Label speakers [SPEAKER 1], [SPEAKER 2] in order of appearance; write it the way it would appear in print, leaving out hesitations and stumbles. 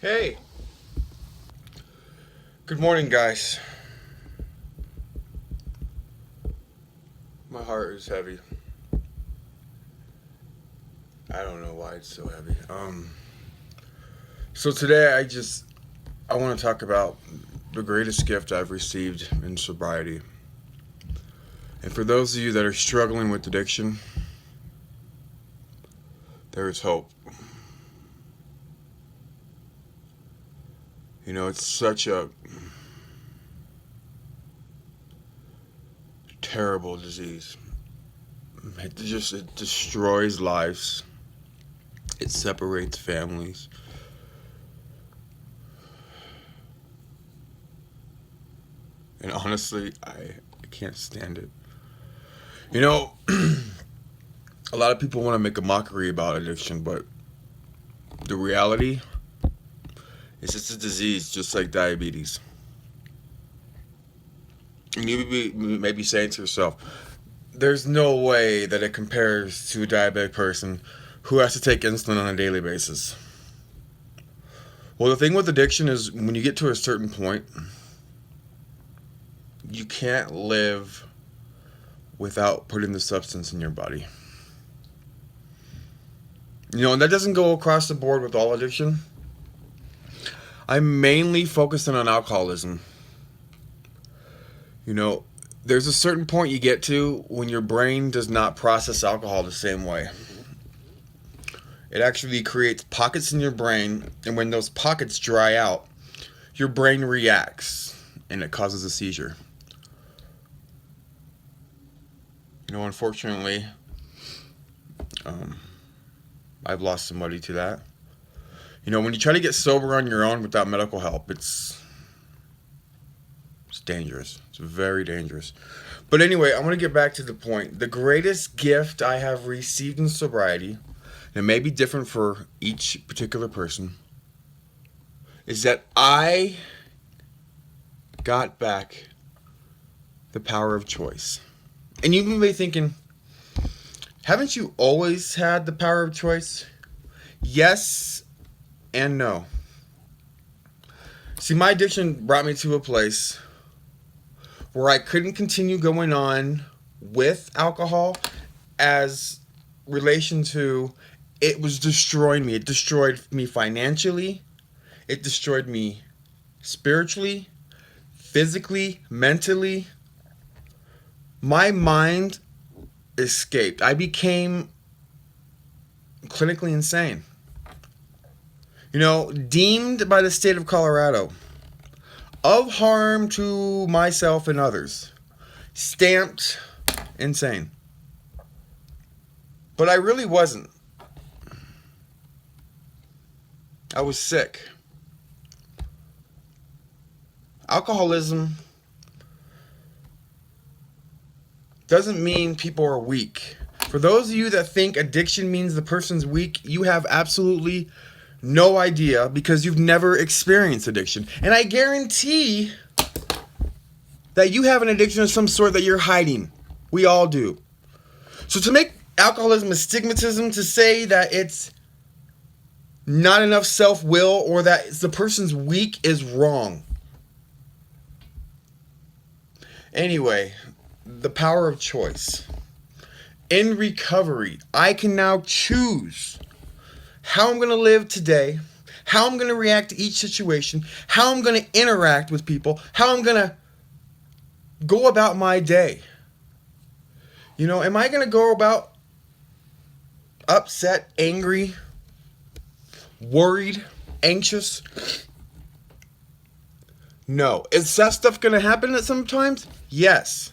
[SPEAKER 1] Hey, good morning, guys. My heart is heavy. I don't know why it's so heavy. So today I want to talk about the greatest gift I've received in sobriety. And for those of you that are struggling with addiction, there is hope. You know, it's such a terrible disease. It destroys lives. It separates families. And honestly, I can't stand it. You know, a lot of people want to make a mockery about addiction, but the reality is it's a disease just like diabetes. And may be saying to yourself, there's no way that it compares to a diabetic person who has to take insulin on a daily basis. Well, the thing with addiction is when you get to a certain point, you can't live without putting the substance in your body. You know, and that doesn't go across the board with all addiction. I'm mainly focusing on alcoholism. You know, there's a certain point you get to when your brain does not process alcohol the same way. It actually creates pockets in your brain, and when those pockets dry out, your brain reacts and it causes a seizure. You know, unfortunately, I've lost somebody to that. You know, when you try to get sober on your own without medical help, it's dangerous. It's very dangerous. But anyway, I want to get back to the point. The greatest gift I have received in sobriety, and it may be different for each particular person, is that I got back the power of choice. And you may be thinking, haven't you always had the power of choice? Yes and no. See, my addiction brought me to a place where I couldn't continue going on with alcohol as relation to it was destroying me. It destroyed me financially. It destroyed me spiritually, physically, mentally. My mind escaped. I became clinically insane. You know, deemed by the state of Colorado of harm to myself and others. Stamped insane. But I really wasn't. I was sick. Alcoholism doesn't mean people are weak. For those of you that think addiction means the person's weak, you have absolutely no idea because you've never experienced addiction. And I guarantee that you have an addiction of some sort that you're hiding. We all do. So to make alcoholism a stigmatism, to say that it's not enough self-will or that the person's weak is wrong. Anyway, the power of choice. In recovery, I can now choose how I'm going to live today, how I'm going to react to each situation, how I'm going to interact with people, how I'm going to go about my day. You know, am I going to go about upset, angry, worried, anxious? No. Is that stuff going to happen at sometimes? Yes.